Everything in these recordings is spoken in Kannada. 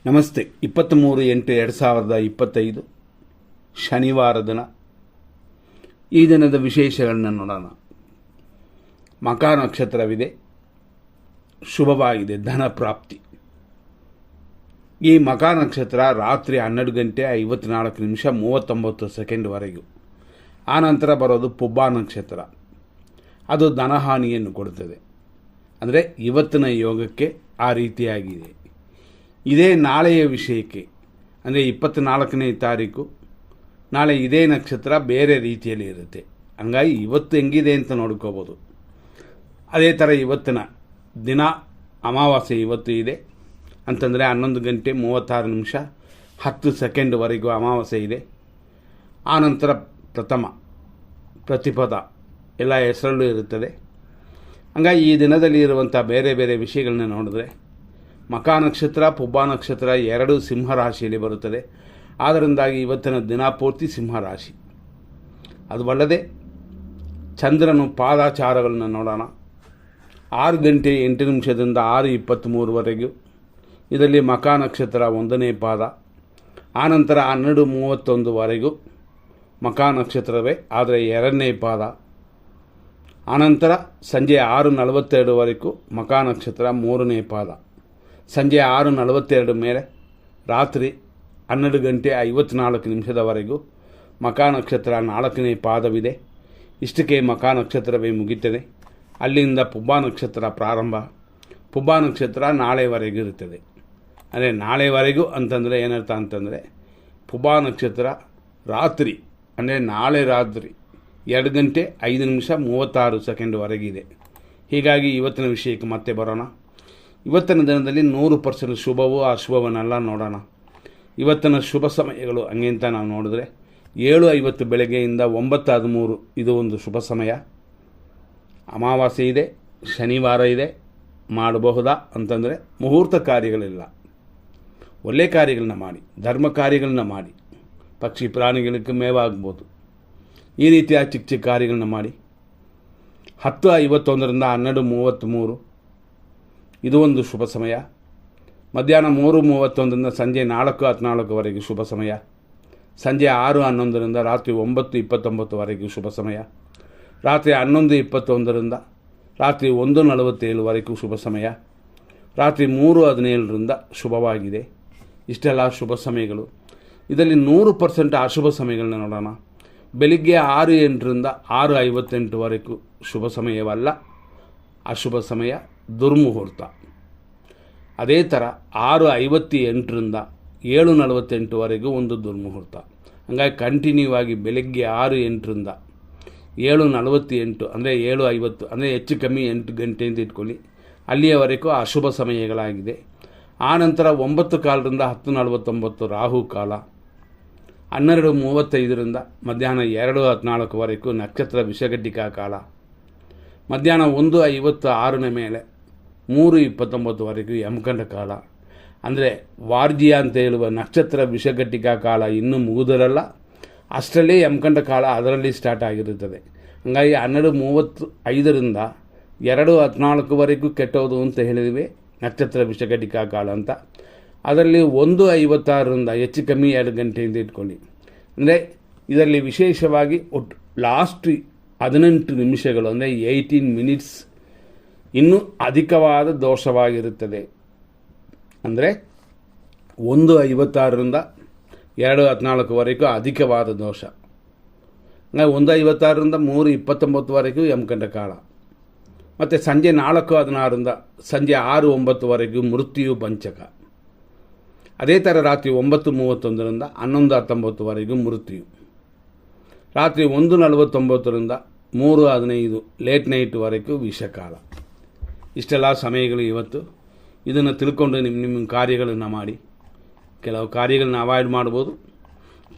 ನಮಸ್ತೆ. 23/8/2025 ಶನಿವಾರ ದಿನ. ಈ ದಿನದ ವಿಶೇಷಗಳನ್ನ ನೋಡೋಣ. ಮಖ ನಕ್ಷತ್ರವಿದೆ, ಶುಭವಾಗಿದೆ, ಧನ ಪ್ರಾಪ್ತಿ. ಈ ಮಖ ನಕ್ಷತ್ರ ರಾತ್ರಿ 12:54:39 ಆನಂತರ ಬರೋದು ಪುಬ್ಬ ನಕ್ಷತ್ರ. ಅದು ಧನಹಾನಿಯನ್ನು ಕೊಡುತ್ತದೆ. ಅಂದರೆ ಇವತ್ತಿನ ಯೋಗಕ್ಕೆ ಆ ರೀತಿಯಾಗಿದೆ. ಇದೇ ನಾಳೆಯ ವಿಷಯಕ್ಕೆ, ಅಂದರೆ 24ನೇ ತಾರೀಕು, ನಾಳೆ ಇದೇ ನಕ್ಷತ್ರ ಬೇರೆ ರೀತಿಯಲ್ಲಿ ಇರುತ್ತೆ. ಹಂಗಾಗಿ ಇವತ್ತು ಹೆಂಗಿದೆ ಅಂತ ನೋಡ್ಕೋಬೋದು. ಅದೇ ಥರ ಇವತ್ತಿನ ದಿನ ಅಮಾವಾಸ್ಯೆ ಇವತ್ತು ಇದೆ ಅಂತಂದರೆ 11:36:10 ಅಮಾವಾಸ್ಯೆ ಇದೆ. ಆನಂತರ ಪ್ರಥಮ ಪ್ರತಿಪದ ಎಲ್ಲ ಹೆಸರಲ್ಲೂ ಇರುತ್ತದೆ. ಹಂಗಾಗಿ ಈ ದಿನದಲ್ಲಿ ಇರುವಂಥ ಬೇರೆ ಬೇರೆ ವಿಷಯಗಳನ್ನ ನೋಡಿದ್ರೆ, ಮಖ ನಕ್ಷತ್ರ ಪುಬ್ಬ ನಕ್ಷತ್ರ ಎರಡೂ ಸಿಂಹರಾಶಿಯಲ್ಲಿ ಬರುತ್ತದೆ. ಆದ್ದರಿಂದಾಗಿ ಇವತ್ತಿನ ದಿನಪೂರ್ತಿ ಸಿಂಹರಾಶಿ. ಅದು ಅಲ್ಲದೆ ಚಂದ್ರನು ಪಾದಾಚಾರಗಳನ್ನು ನೋಡೋಣ. 6:08 6:23 ಇದರಲ್ಲಿ ಮಖ ನಕ್ಷತ್ರ 1ನೇ ಪಾದ. ಆನಂತರ 12:31 ಮಖ ನಕ್ಷತ್ರವೇ, ಆದರೆ 2ನೇ ಪಾದ. ಆನಂತರ ಸಂಜೆ 6:42 ಮಖ ನಕ್ಷತ್ರ 3ನೇ ಪಾದ. ಸಂಜೆ 6:42 ಮೇಲೆ ರಾತ್ರಿ 12:54 ಮಖ ನಕ್ಷತ್ರ 4ನೇ ಪಾದವಿದೆ. ಇಷ್ಟಕ್ಕೆ ಮಖ ನಕ್ಷತ್ರವೇ ಮುಗಿತದೆ. ಅಲ್ಲಿಂದ ಪುಬ್ಬ ನಕ್ಷತ್ರ ಪ್ರಾರಂಭ. ಪುಬ್ಬ ನಕ್ಷತ್ರ ನಾಳೆವರೆಗೂ ಇರುತ್ತದೆ. ಅಂದರೆ ನಾಳೆವರೆಗೂ ಅಂತಂದರೆ ಏನರ್ಥ ಅಂತಂದರೆ, ಪುಬ್ಬ ನಕ್ಷತ್ರ ರಾತ್ರಿ, ಅಂದರೆ ನಾಳೆ ರಾತ್ರಿ 2:05:36 ಇದೆ. ಹೀಗಾಗಿ ಇವತ್ತಿನ ವಿಷಯಕ್ಕೆ ಮತ್ತೆ ಬರೋಣ. ಇವತ್ತಿನ ದಿನದಲ್ಲಿ 100% ಶುಭವೂ ಅಶುಭವನ್ನೆಲ್ಲ ನೋಡೋಣ. ಇವತ್ತಿನ ಶುಭ ಸಮಯಗಳು ಹಂಗೆ ಅಂತ ನಾವು ನೋಡಿದ್ರೆ, 7:50 ಬೆಳಗ್ಗೆಯಿಂದ 9:13 ಇದು ಒಂದು ಶುಭ ಸಮಯ. ಅಮಾವಾಸ್ಯೆ ಇದೆ, ಶನಿವಾರ ಇದೆ. ಮಾಡಬಹುದಾ ಅಂತಂದರೆ ಮುಹೂರ್ತ ಕಾರ್ಯಗಳಿಲ್ಲ. ಒಳ್ಳೆ ಕಾರ್ಯಗಳನ್ನ ಮಾಡಿ, ಧರ್ಮ ಕಾರ್ಯಗಳನ್ನ ಮಾಡಿ, ಪಕ್ಷಿ ಪ್ರಾಣಿಗಳಿಗೆ ಮೇವಾಗ್ಬೋದು. ಈ ರೀತಿಯ ಚಿಕ್ಕ ಚಿಕ್ಕ ಕಾರ್ಯಗಳನ್ನ ಮಾಡಿ. 10:51 12:33 ಇದು ಒಂದು ಶುಭ ಸಮಯ. ಮಧ್ಯಾಹ್ನ 3:31 ಸಂಜೆ 4:14 ಶುಭ ಸಮಯ. ಸಂಜೆ 6:11 ರಾತ್ರಿ 9:29 ಶುಭ ಸಮಯ. ರಾತ್ರಿ 11:21 ರಾತ್ರಿ 1:47 ಶುಭ ಸಮಯ. ರಾತ್ರಿ 3:17 ಶುಭವಾಗಿದೆ. ಇಷ್ಟೆಲ್ಲ ಶುಭ ಸಮಯಗಳು. ಇದರಲ್ಲಿ 100% ಅಶುಭ ಸಮಯಗಳನ್ನ ನೋಡೋಣ. ಬೆಳಿಗ್ಗೆ 6:08 6:58 ಶುಭ ಸಮಯವಲ್ಲ, ಅಶುಭ ಸಮಯ, ದುರ್ಮುಹೂರ್ತ. ಅದೇ ಥರ 6:58 7:48 ಒಂದು ದುರ್ಮುಹೂರ್ತ. ಹಂಗಾಗಿ ಕಂಟಿನ್ಯೂ ಆಗಿ ಬೆಳಗ್ಗೆ 6:08 7:48 ಅಂದರೆ 7:50 ಅಂದರೆ ಹೆಚ್ಚು ಕಮ್ಮಿ 8 ಗಂಟೆ ಅಂತ ಇಟ್ಕೊಳ್ಳಿ, ಅಲ್ಲಿಯವರೆಗೂ ಅಶುಭ ಸಮಯಗಳಾಗಿದೆ. ಆನಂತರ 9:15 10:49 ರಾಹು ಕಾಲ. 12:35 ಮಧ್ಯಾಹ್ನ 2:14 ನಕ್ಷತ್ರ ವಿಷಘಟಿಕಾ ಕಾಲ. ಮಧ್ಯಾಹ್ನ 1:56 ಮೇಲೆ 3:29 ಯಮಕಂಡ ಕಾಲ. ಅಂದರೆ ವಾರ್ಜಿಯ ಅಂತ ಹೇಳುವ ನಕ್ಷತ್ರ ವಿಷಘಟಿಕಾ ಕಾಲ ಇನ್ನೂ ಮುಗಿದಿರಲ್ಲ, ಅಷ್ಟರಲ್ಲೇ ಯಮಕಂಡ ಕಾಲ ಅದರಲ್ಲಿ ಸ್ಟಾರ್ಟ್ ಆಗಿರುತ್ತದೆ. ಹಾಗಾಗಿ 12:35 2:14 ಕೆಟ್ಟೋದು ಅಂತ ಹೇಳಿದ್ವಿ, ನಕ್ಷತ್ರ ವಿಷಘಟಿಕಾ ಕಾಲ ಅಂತ. ಅದರಲ್ಲಿ 1:56 ಹೆಚ್ಚು ಕಮ್ಮಿ 2 ಗಂಟೆ ಅಂತ ಇಟ್ಕೊಳ್ಳಿ. ಅಂದರೆ ಇದರಲ್ಲಿ ವಿಶೇಷವಾಗಿ ಒಟ್ಟು ಲಾಸ್ಟ್ 18 ನಿಮಿಷಗಳು ಅಂದರೆ 18 ಮಿನಿಟ್ಸ್ ಇನ್ನೂ ಅಧಿಕವಾದ ದೋಷವಾಗಿರುತ್ತದೆ. ಅಂದರೆ 1:56 2:14 ಅಧಿಕವಾದ ದೋಷ. ಅಂದರೆ 1:56 3:29 ಯಮಕಂಡ ಕಾಲ. ಮತ್ತು ಸಂಜೆ 4:16 ಸಂಜೆ 6:09 ಮೃತ್ಯು ಪಂಚಕ. ಅದೇ ಥರ ರಾತ್ರಿ 9:31 11:19 ಮೃತ್ಯು. ರಾತ್ರಿ 1:49 3:15 ಲೇಟ್ ನೈಟ್ವರೆಗೂ ವಿಷಕಾಲ. ಇಷ್ಟೆಲ್ಲ ಸಮಯಗಳು ಇವತ್ತು. ಇದನ್ನು ತಿಳ್ಕೊಂಡು ನಿಮ್ಮ ಕಾರ್ಯಗಳನ್ನು ಮಾಡಿ. ಕೆಲವು ಕಾರ್ಯಗಳನ್ನ ಅವಾಯ್ಡ್ ಮಾಡ್ಬೋದು,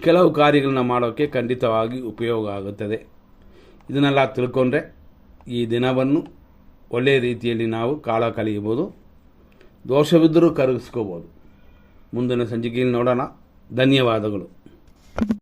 ಕೆಲವು ಕಾರ್ಯಗಳನ್ನ ಮಾಡೋಕ್ಕೆ ಖಂಡಿತವಾಗಿ ಉಪಯೋಗ ಆಗುತ್ತದೆ. ಇದನ್ನೆಲ್ಲ ತಿಳ್ಕೊಂಡ್ರೆ ಈ ದಿನವನ್ನು ಒಳ್ಳೆಯ ರೀತಿಯಲ್ಲಿ ನಾವು ಕಾಲ ಕಳೆಯಬಹುದು. ದೋಷವಿದ್ದರೂ ಕರಗಿಸ್ಕೋಬೋದು. ಮುಂದಿನ ಸಂಚಿಕೆಯಲ್ಲಿ ನೋಡೋಣ. ಧನ್ಯವಾದಗಳು.